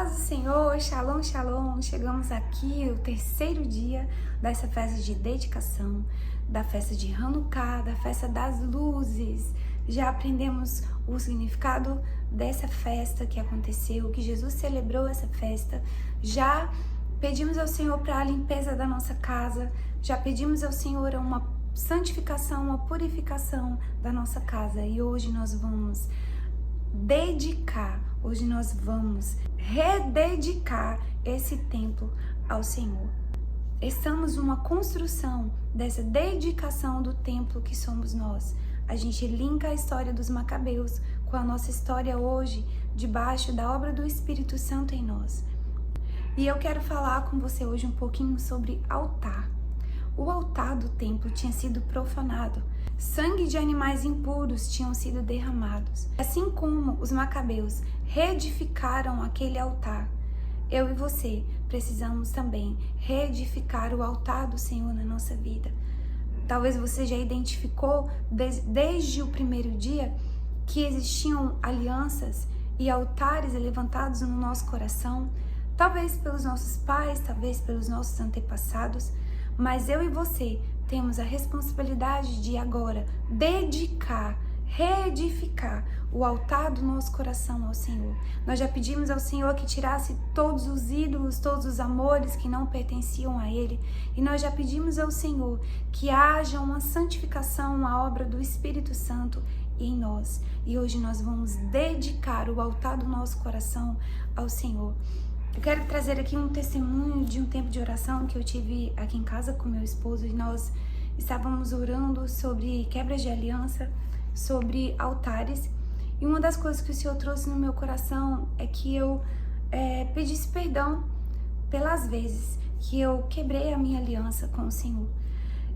paz do Senhor, shalom, shalom. Chegamos aqui, o terceiro dia dessa festa de dedicação, da festa de Hanukkah, da festa das luzes. Já aprendemos o significado dessa festa que aconteceu, que Jesus celebrou essa festa. Já pedimos ao Senhor para a limpeza da nossa casa, já pedimos ao Senhor uma santificação, uma purificação da nossa casa. E hoje nós vamos hoje nós vamos rededicar esse templo ao Senhor. Estamos numa construção dessa dedicação do templo que somos nós. A gente linka a história dos Macabeus com a nossa história hoje, debaixo da obra do Espírito Santo em nós. E eu quero falar com você hoje um pouquinho sobre altar. O altar do templo tinha sido profanado. Sangue de animais impuros tinham sido derramados. Assim como os Macabeus reedificaram aquele altar, eu e você precisamos também reedificar o altar do Senhor na nossa vida. Talvez você já identificou desde o primeiro dia que existiam alianças e altares levantados no nosso coração, talvez pelos nossos pais, talvez pelos nossos antepassados, mas eu e você temos a responsabilidade de agora dedicar, reedificar o altar do nosso coração ao Senhor. Nós já pedimos ao Senhor que tirasse todos os ídolos, todos os amores que não pertenciam a Ele. E nós já pedimos ao Senhor que haja uma santificação à obra do Espírito Santo em nós. E hoje nós vamos dedicar o altar do nosso coração ao Senhor. Eu quero trazer aqui um testemunho de um tempo de oração que eu tive aqui em casa com meu esposo, e nós estávamos orando sobre quebras de aliança, sobre altares, e uma das coisas que o Senhor trouxe no meu coração é que eu pedisse perdão pelas vezes que eu quebrei a minha aliança com o Senhor.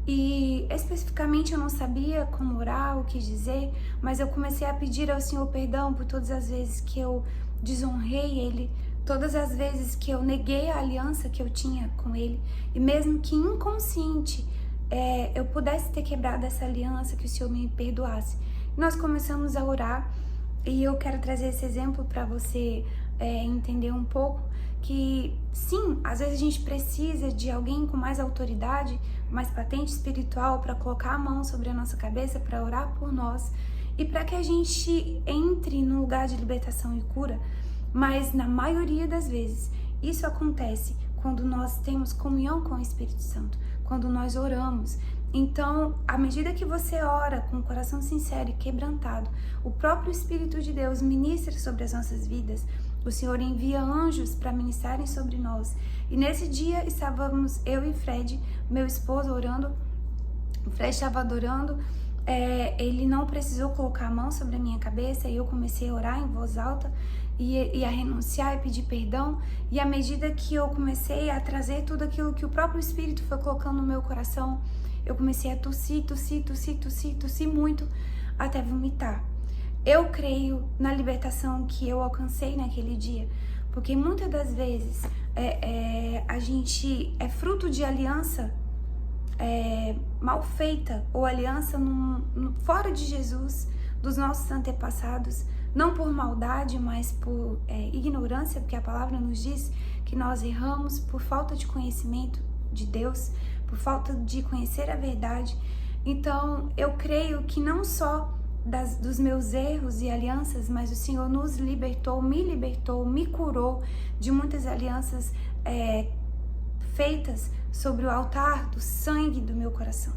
E especificamente eu não sabia como orar, o que dizer, mas eu comecei a pedir ao Senhor perdão por todas as vezes que eu desonrei Ele, todas as vezes que eu neguei a aliança que eu tinha com Ele, e mesmo que inconsciente eu pudesse ter quebrado essa aliança, que o Senhor me perdoasse. Nós começamos a orar, e eu quero trazer esse exemplo para você entender um pouco que sim, às vezes a gente precisa de alguém com mais autoridade, mais patente espiritual para colocar a mão sobre a nossa cabeça, para orar por nós e para que a gente entre num lugar de libertação e cura. Mas na maioria das vezes isso acontece quando nós temos comunhão com o Espírito Santo, quando nós oramos. Então, à medida que você ora com o coração sincero e quebrantado, o próprio Espírito de Deus ministra sobre as nossas vidas. O Senhor envia anjos para ministrarem sobre nós. E nesse dia estávamos eu e Fred, meu esposo, orando. O Fred estava adorando. Ele não precisou colocar a mão sobre a minha cabeça, e eu comecei a orar em voz alta e a renunciar e pedir perdão. E à medida que eu comecei a trazer tudo aquilo que o próprio Espírito foi colocando no meu coração, eu comecei a tossir muito, até vomitar. Eu creio na libertação que eu alcancei naquele dia, porque muitas das vezes a gente é fruto de aliança mal feita, ou aliança fora de Jesus, dos nossos antepassados, não por maldade, mas por ignorância, porque a palavra nos diz que nós erramos por falta de conhecimento de Deus, por falta de conhecer a verdade. Então eu creio que não só dos meus erros e alianças, mas o Senhor nos libertou, me curou de muitas alianças feitas sobre o altar do sangue do meu coração.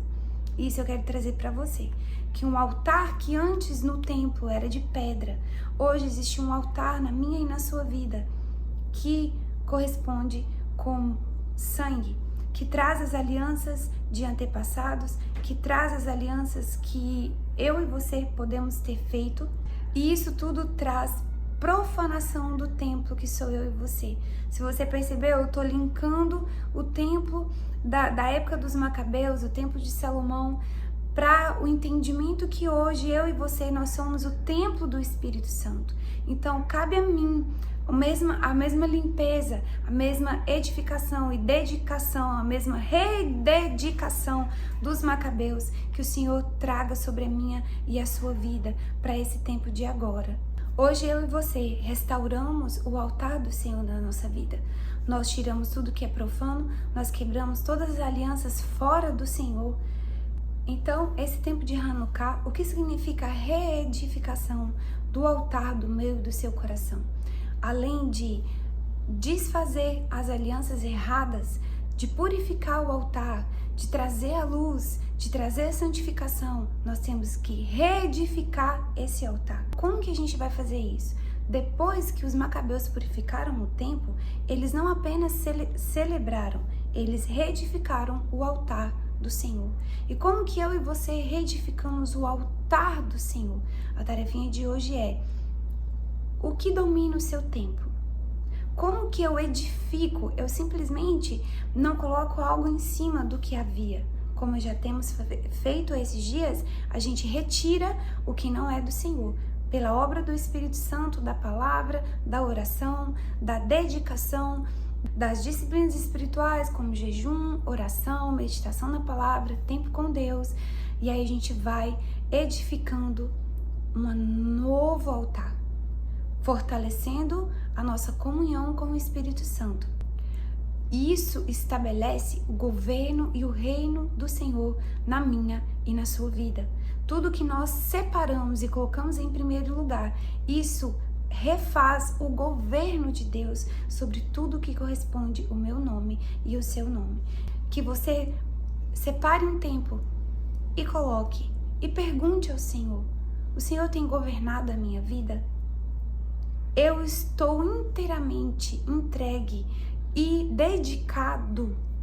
Isso eu quero trazer para você, que um altar que antes no templo era de pedra, hoje existe um altar na minha e na sua vida que corresponde com sangue, que traz as alianças de antepassados, que traz as alianças que eu e você podemos ter feito, e isso tudo traz profanação do templo que sou eu e você. Se você percebeu, eu estou linkando o templo da época dos Macabeus, o templo de Salomão, para o entendimento que hoje eu e você, nós somos o templo do Espírito Santo. Então cabe a mim a mesma limpeza, a mesma edificação e dedicação, a mesma rededicação dos Macabeus, que o Senhor traga sobre a minha e a sua vida para esse tempo de agora. Hoje eu e você restauramos o altar do Senhor na nossa vida. Nós tiramos tudo que é profano, nós quebramos todas as alianças fora do Senhor. Então, esse tempo de Hanukkah, o que significa a reedificação do altar do meu e do seu coração? Além de desfazer as alianças erradas, de purificar o altar, de trazer a luz, de trazer a santificação, nós temos que reedificar esse altar. Como que a gente vai fazer isso? Depois que os macabeus purificaram o templo, eles não apenas celebraram, eles reedificaram o altar do Senhor. E como que eu e você reedificamos o altar do Senhor? A tarefinha de hoje é: o que domina o seu templo? Como que eu edifico? Eu simplesmente não coloco algo em cima do que havia. Como já temos feito esses dias, a gente retira o que não é do Senhor. Pela obra do Espírito Santo, da palavra, da oração, da dedicação, das disciplinas espirituais como jejum, oração, meditação na palavra, tempo com Deus. E aí a gente vai edificando um novo altar, fortalecendo a nossa comunhão com o Espírito Santo. Isso estabelece o governo e o reino do Senhor na minha e na sua vida. Tudo que nós separamos e colocamos em primeiro lugar, isso refaz o governo de Deus sobre tudo que corresponde o meu nome e o seu nome. Que você separe um tempo e coloque e pergunte ao Senhor: o Senhor tem governado a minha vida? Eu estou inteiramente entregue e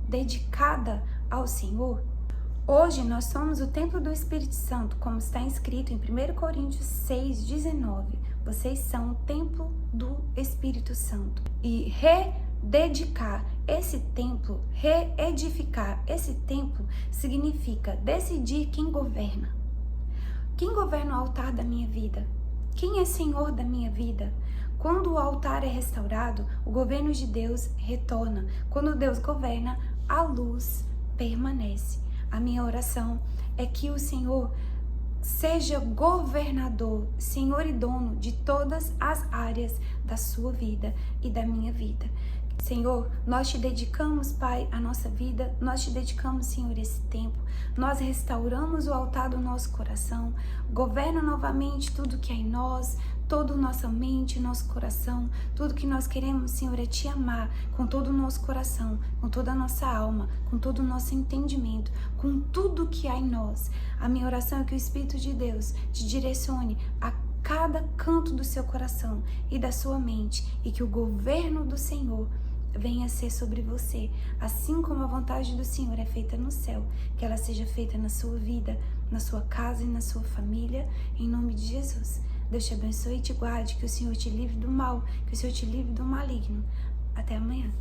dedicada ao Senhor? Hoje nós somos o templo do Espírito Santo, como está escrito em 1 Coríntios 6:19. Vocês são o templo do Espírito Santo. E rededicar esse templo, reedificar esse templo, significa decidir quem governa. Quem governa o altar da minha vida? Quem é Senhor da minha vida? Quando o altar é restaurado, o governo de Deus retorna. Quando Deus governa, a luz permanece. A minha oração é que o Senhor seja governador, Senhor e dono de todas as áreas da sua vida e da minha vida. Senhor, nós te dedicamos, Pai, a nossa vida, nós te dedicamos, Senhor, esse tempo, nós restauramos o altar do nosso coração, governa novamente tudo que é em nós, toda a nossa mente, nosso coração, tudo que nós queremos, Senhor, é te amar com todo o nosso coração, com toda a nossa alma, com todo o nosso entendimento, com tudo que há em nós. A minha oração é que o Espírito de Deus te direcione a cada canto do seu coração e da sua mente, e que o governo do Senhor venha a ser sobre você, assim como a vontade do Senhor é feita no céu, que ela seja feita na sua vida, na sua casa e na sua família, em nome de Jesus. Deus te abençoe e te guarde, que o Senhor te livre do mal, que o Senhor te livre do maligno. Até amanhã.